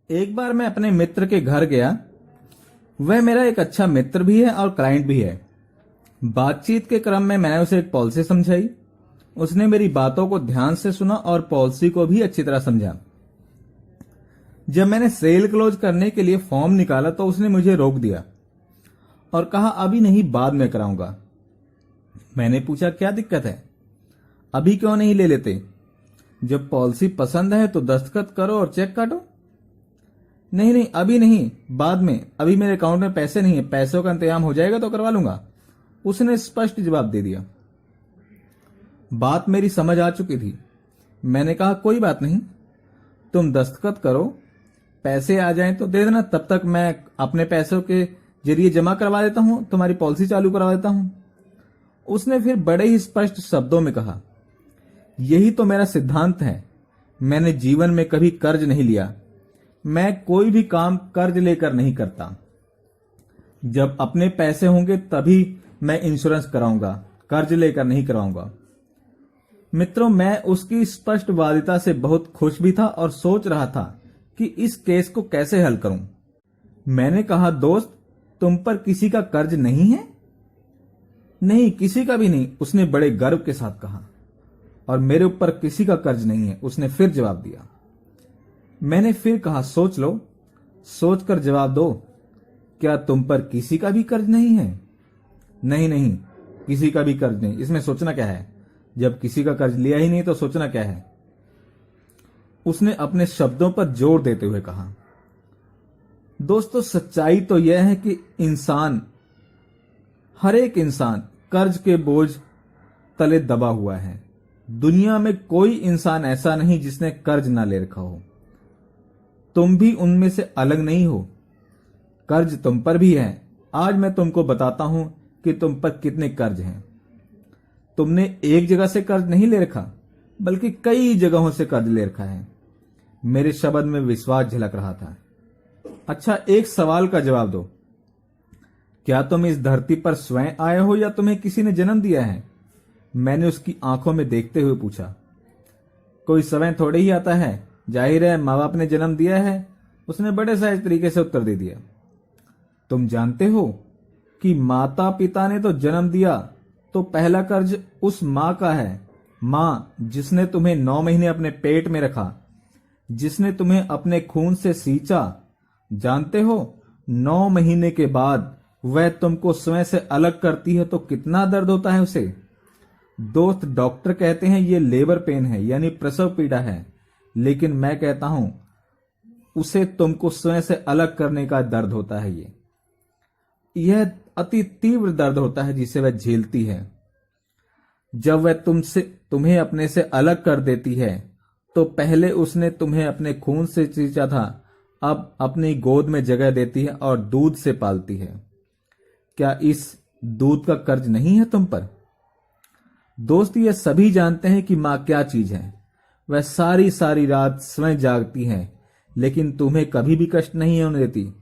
एक बार मैं अपने मित्र के घर गया। वह मेरा एक अच्छा मित्र भी है और क्लाइंट भी है। बातचीत के क्रम में मैंने उसे एक पॉलिसी समझाई। उसने मेरी बातों को ध्यान से सुना और पॉलिसी को भी अच्छी तरह समझा। जब मैंने सेल क्लोज करने के लिए फॉर्म निकाला तो उसने मुझे रोक दिया और कहा अभी नहीं, बाद में कराऊंगा। मैंने पूछा क्या दिक्कत है, अभी क्यों नहीं ले लेते? जब पॉलिसी पसंद है तो दस्तखत करो और चेक काटो। नहीं नहीं, अभी नहीं, बाद में, अभी मेरे अकाउंट में पैसे नहीं है, पैसों का इंतजाम हो जाएगा तो करवा लूंगा, उसने स्पष्ट जवाब दे दिया। बात मेरी समझ आ चुकी थी। मैंने कहा कोई बात नहीं, तुम दस्तखत करो, पैसे आ जाएं तो दे देना, तब तक मैं अपने पैसों के जरिए जमा करवा देता हूं, तुम्हारी पॉलिसी चालू करवा देता हूं। उसने फिर बड़े ही स्पष्ट शब्दों में कहा, यही तो मेरा सिद्धांत है। मैंने जीवन में कभी कर्ज नहीं लिया। मैं कोई भी काम कर्ज लेकर नहीं करता। जब अपने पैसे होंगे तभी मैं इंश्योरेंस कराऊंगा, कर्ज लेकर नहीं कराऊंगा। मित्रों, मैं उसकी स्पष्टवादिता से बहुत खुश भी था और सोच रहा था कि इस केस को कैसे हल करूं। मैंने कहा, दोस्त, तुम पर किसी का कर्ज नहीं है? नहीं, किसी का भी नहीं, उसने बड़े गर्व के साथ कहा। और मेरे ऊपर किसी का कर्ज नहीं है, उसने फिर जवाब दिया। मैंने फिर कहा, सोच लो, सोचकर जवाब दो, क्या तुम पर किसी का भी कर्ज नहीं है? नहीं नहीं, किसी का भी कर्ज नहीं। इसमें सोचना क्या है, जब किसी का कर्ज लिया ही नहीं तो सोचना क्या है? उसने अपने शब्दों पर जोर देते हुए कहा। दोस्तों, सच्चाई तो यह है कि हर एक इंसान कर्ज के बोझ तले दबा हुआ है। दुनिया में कोई इंसान ऐसा नहीं जिसने कर्ज ना ले रखा हो। तुम भी उनमें से अलग नहीं हो। कर्ज तुम पर भी है। आज मैं तुमको बताता हूं कि तुम पर कितने कर्ज हैं। तुमने एक जगह से कर्ज नहीं ले रखा, बल्कि कई जगहों से कर्ज ले रखा है। मेरे शब्द में विश्वास झलक रहा था। अच्छा, एक सवाल का जवाब दो, क्या तुम इस धरती पर स्वयं आए हो या तुम्हें किसी ने जन्म दिया है? मैंने उसकी आंखों में देखते हुए पूछा। कोई स्वयं थोड़े ही आता है, जाहिर है माँ बाप ने जन्म दिया है, उसने बड़े सहज तरीके से उत्तर दे दिया। तुम जानते हो कि माता पिता ने तो जन्म दिया तो पहला कर्ज उस माँ का है। माँ जिसने तुम्हें 9 महीने अपने पेट में रखा, जिसने तुम्हें अपने खून से सींचा। जानते हो, 9 महीने के बाद वह तुमको स्वयं से अलग करती है तो कितना दर्द होता है उसे। दोस्त, डॉक्टर कहते हैं ये लेबर पेन है, यानी प्रसव पीड़ा है, लेकिन मैं कहता हूं उसे तुमको स्वयं से अलग करने का दर्द होता है। यह अति तीव्र दर्द होता है जिसे वह झेलती है। जब वह तुम्हें अपने से अलग कर देती है तो पहले उसने तुम्हें अपने खून से सींचा था, अब अपनी गोद में जगह देती है और दूध से पालती है। क्या इस दूध का कर्ज नहीं है तुम पर? दोस्त, ये सभी जानते हैं कि माँ क्या चीज है। वह सारी सारी रात स्वयं जागती है, लेकिन तुम्हें कभी भी कष्ट नहीं होने देती।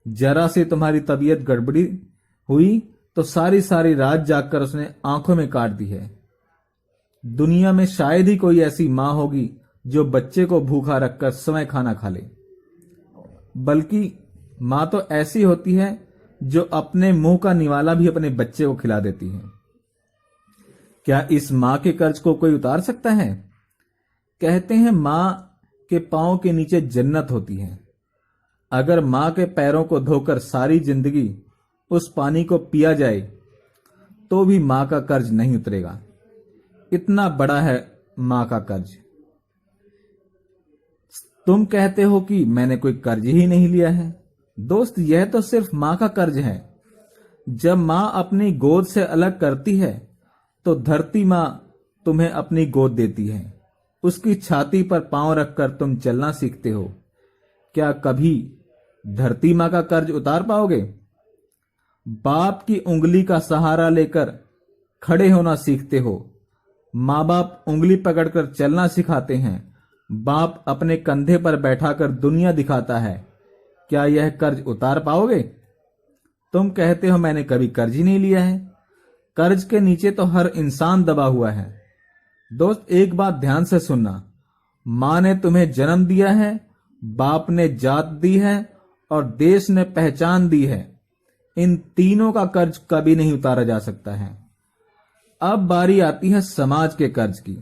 जरा से तुम्हारी तबीयत गड़बड़ी हुई तो सारी सारी रात जागकर उसने आंखों में काट दी है। दुनिया में शायद ही कोई ऐसी माँ होगी जो बच्चे को भूखा रखकर स्वयं खाना खा ले। बल्कि माँ तो ऐसी होती है जो अपने मुंह का निवाला भी अपने बच्चे को खिला देती है। क्या इस माँ के कर्ज को कोई उतार सकता है? कहते हैं माँ के पांव के नीचे जन्नत होती है। अगर माँ के पैरों को धोकर सारी जिंदगी उस पानी को पिया जाए तो भी माँ का कर्ज नहीं उतरेगा। इतना बड़ा है माँ का कर्ज। तुम कहते हो कि मैंने कोई कर्ज ही नहीं लिया है। दोस्त, यह तो सिर्फ माँ का कर्ज है। जब माँ अपनी गोद से अलग करती है तो धरती माँ तुम्हें अपनी गोद देती है। उसकी छाती पर पांव रखकर तुम चलना सीखते हो। क्या कभी धरती माँ का कर्ज उतार पाओगे? बाप की उंगली का सहारा लेकर खड़े होना सीखते हो। माँ बाप उंगली पकड़कर चलना सिखाते हैं। बाप अपने कंधे पर बैठाकर दुनिया दिखाता है। क्या यह कर्ज उतार पाओगे? तुम कहते हो मैंने कभी कर्ज ही नहीं लिया है। कर्ज के नीचे तो हर इंसान दबा हुआ है। दोस्त, एक बात ध्यान से सुनना। माँ ने तुम्हें जन्म दिया है बाप ने जात दी है और देश ने पहचान दी है। इन तीनों का कर्ज कभी नहीं उतारा जा सकता है। अब बारी आती है समाज के कर्ज की।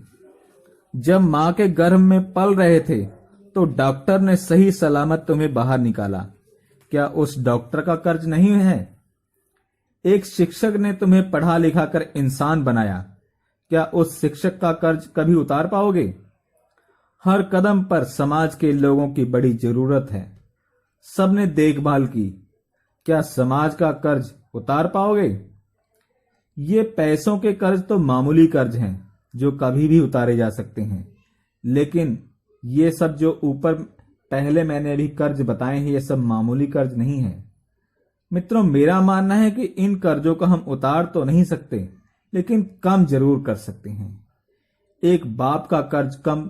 जब मां के गर्भ में पल रहे थे तो डॉक्टर ने सही सलामत तुम्हें बाहर निकाला। क्या उस डॉक्टर का कर्ज नहीं है? एक शिक्षक ने तुम्हें पढ़ा लिखा कर इंसान बनाया। क्या उस शिक्षक का कर्ज कभी उतार पाओगे? हर कदम पर समाज के लोगों की बड़ी जरूरत है। सबने देखभाल की। क्या समाज का कर्ज उतार पाओगे? ये पैसों के कर्ज तो मामूली कर्ज हैं जो कभी भी उतारे जा सकते हैं, लेकिन ये सब जो ऊपर पहले मैंने अभी कर्ज बताए हैं, ये सब मामूली कर्ज नहीं है। मित्रों, मेरा मानना है कि इन कर्जों को हम उतार तो नहीं सकते, लेकिन कम जरूर कर सकते हैं। एक बाप का कर्ज कम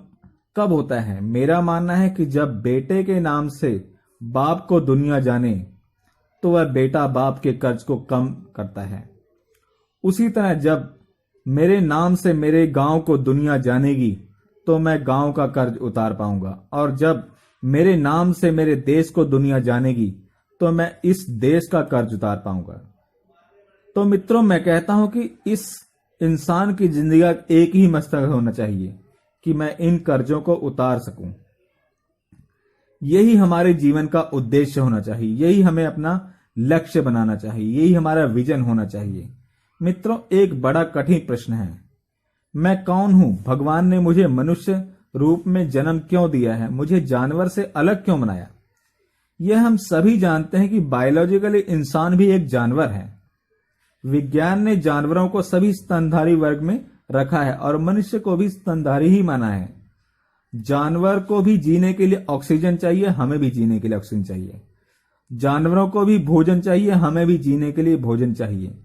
कब होता है? मेरा मानना है कि जब बेटे के नाम से बाप को दुनिया जाने तो वह बेटा बाप के कर्ज को कम करता है। उसी तरह जब मेरे नाम से मेरे गांव को दुनिया जानेगी तो मैं गांव का कर्ज उतार पाऊंगा, और जब मेरे नाम से मेरे देश को दुनिया जानेगी तो मैं इस देश का कर्ज उतार पाऊंगा। तो मित्रों, मैं कहता हूं कि इस इंसान की जिंदगी का एक ही मकसद होना चाहिए कि मैं इन कर्जों को उतार सकूं। यही हमारे जीवन का उद्देश्य होना चाहिए, यही हमें अपना लक्ष्य बनाना चाहिए, यही हमारा विजन होना चाहिए। मित्रों, एक बड़ा कठिन प्रश्न है, मैं कौन हूं? भगवान ने मुझे मनुष्य रूप में जन्म क्यों दिया है? मुझे जानवर से अलग क्यों बनाया? यह हम सभी जानते हैं कि बायोलॉजिकली इंसान भी एक जानवर है। विज्ञान ने जानवरों को सभी स्तनधारी वर्ग में रखा है और मनुष्य को भी स्तनधारी ही माना है। जानवर को भी जीने के लिए ऑक्सीजन चाहिए, हमें भी जीने के लिए ऑक्सीजन चाहिए। जानवरों को भी भोजन चाहिए, हमें भी जीने के लिए भोजन चाहिए।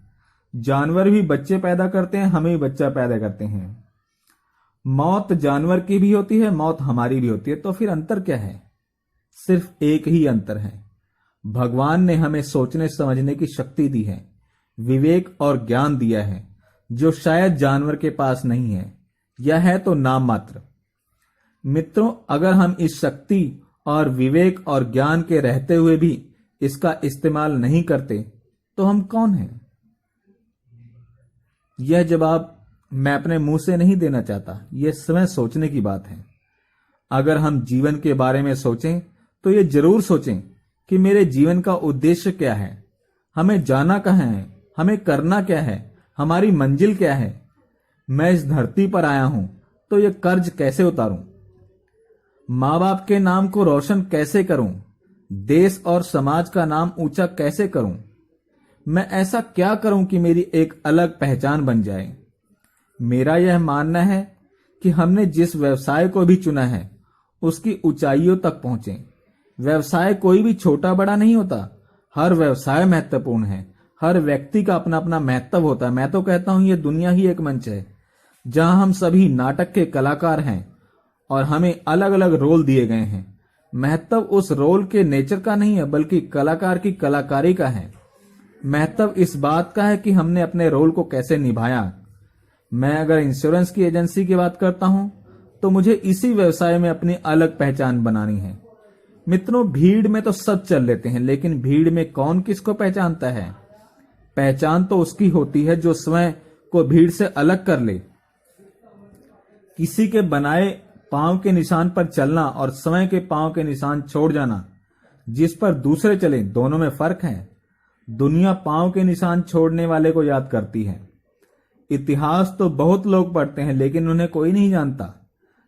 जानवर भी बच्चे पैदा करते हैं, हमें भी बच्चा पैदा करते हैं। मौत जानवर की भी होती है, मौत हमारी भी होती है। तो फिर अंतर क्या है? सिर्फ एक ही अंतर है, भगवान ने हमें सोचने समझने की शक्ति दी है, विवेक और ज्ञान दिया है, जो शायद जानवर के पास नहीं है, यह है तो नाम मात्र। मित्रों, अगर हम इस शक्ति और विवेक और ज्ञान के रहते हुए भी इसका इस्तेमाल नहीं करते तो हम कौन हैं? यह जवाब मैं अपने मुंह से नहीं देना चाहता, यह स्वयं सोचने की बात है। अगर हम जीवन के बारे में सोचें तो ये जरूर सोचें कि मेरे जीवन का उद्देश्य क्या है, हमें जाना कहाँ है, हमें करना क्या है, हमारी मंजिल क्या है। मैं इस धरती पर आया हूं तो ये कर्ज कैसे उतारूं? माँ बाप के नाम को रोशन कैसे करूं? देश और समाज का नाम ऊंचा कैसे करूं? मैं ऐसा क्या करूं कि मेरी एक अलग पहचान बन जाए? मेरा यह मानना है कि हमने जिस व्यवसाय को भी चुना है उसकी ऊंचाइयों तक पहुंचे। व्यवसाय कोई भी छोटा बड़ा नहीं होता, हर व्यवसाय महत्वपूर्ण है, हर व्यक्ति का अपना अपना महत्व होता है। मैं तो कहता हूं ये दुनिया ही एक मंच है जहां हम सभी नाटक के कलाकार हैं और हमें अलग अलग रोल दिए गए हैं। महत्व उस रोल के नेचर का नहीं है, बल्कि कलाकार की कलाकारी का है। महत्व इस बात का है कि हमने अपने रोल को कैसे निभाया। मैं अगर इंश्योरेंस की एजेंसी की बात करता हूं तो मुझे इसी व्यवसाय में अपनी अलग पहचान बनानी है। मित्रों, भीड़ में तो सब चल लेते हैं, लेकिन भीड़ में कौन किसको पहचानता है? पहचान तो उसकी होती है जो स्वयं को भीड़ से अलग कर ले। किसी के बनाए पांव के निशान पर चलना और स्वयं के पांव के निशान छोड़ जाना, जिस पर दूसरे चले, दोनों में फर्क है। दुनिया पांव के निशान छोड़ने वाले को याद करती है। इतिहास तो बहुत लोग पढ़ते हैं, लेकिन उन्हें कोई नहीं जानता।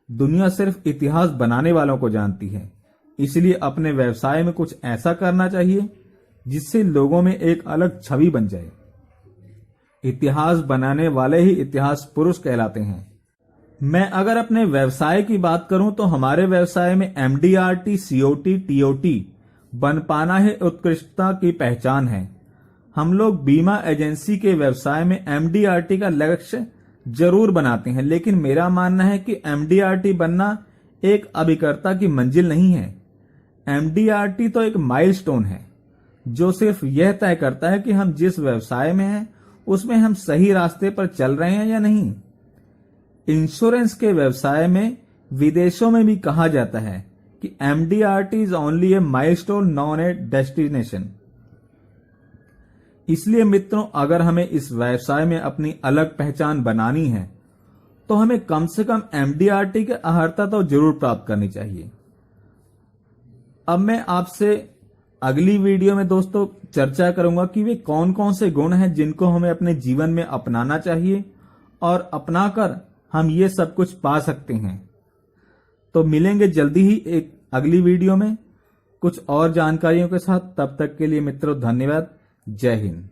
दुनिया सिर्फ इतिहास बनाने वालों को जानती है। इसलिए अपने व्यवसाय में कुछ ऐसा करना चाहिए जिससे लोगों में एक अलग छवि बन जाए। इतिहास बनाने वाले ही इतिहास पुरुष कहलाते हैं। मैं अगर अपने व्यवसाय की बात करूं तो हमारे व्यवसाय में MDRT, COT, TOT बन पाना ही उत्कृष्टता की पहचान है। हम लोग बीमा एजेंसी के व्यवसाय में MDRT का लक्ष्य जरूर बनाते हैं, लेकिन मेरा मानना है कि MDRT बनना एक अभिकर्ता की मंजिल नहीं है। MDRT तो एक माइलस्टोन है जो सिर्फ यह तय करता है कि हम जिस व्यवसाय में हैं उसमें हम सही रास्ते पर चल रहे हैं या नहीं। इंश्योरेंस के व्यवसाय में विदेशों में भी कहा जाता है कि MDRT is only A milestone non A destination. इसलिए मित्रों, अगर हमें इस व्यवसाय में अपनी अलग पहचान बनानी है तो हमें कम से कम एमडीआरटी की अर्हता तो जरूर प्राप्त करनी चाहिए। अब मैं आपसे अगली वीडियो में दोस्तों चर्चा करूंगा कि वे कौन कौन से गुण हैं जिनको हमें अपने जीवन में अपनाना चाहिए और अपनाकर हम ये सब कुछ पा सकते हैं। तो मिलेंगे जल्दी ही एक अगली वीडियो में कुछ और जानकारियों के साथ। तब तक के लिए मित्रों धन्यवाद। जय हिंद।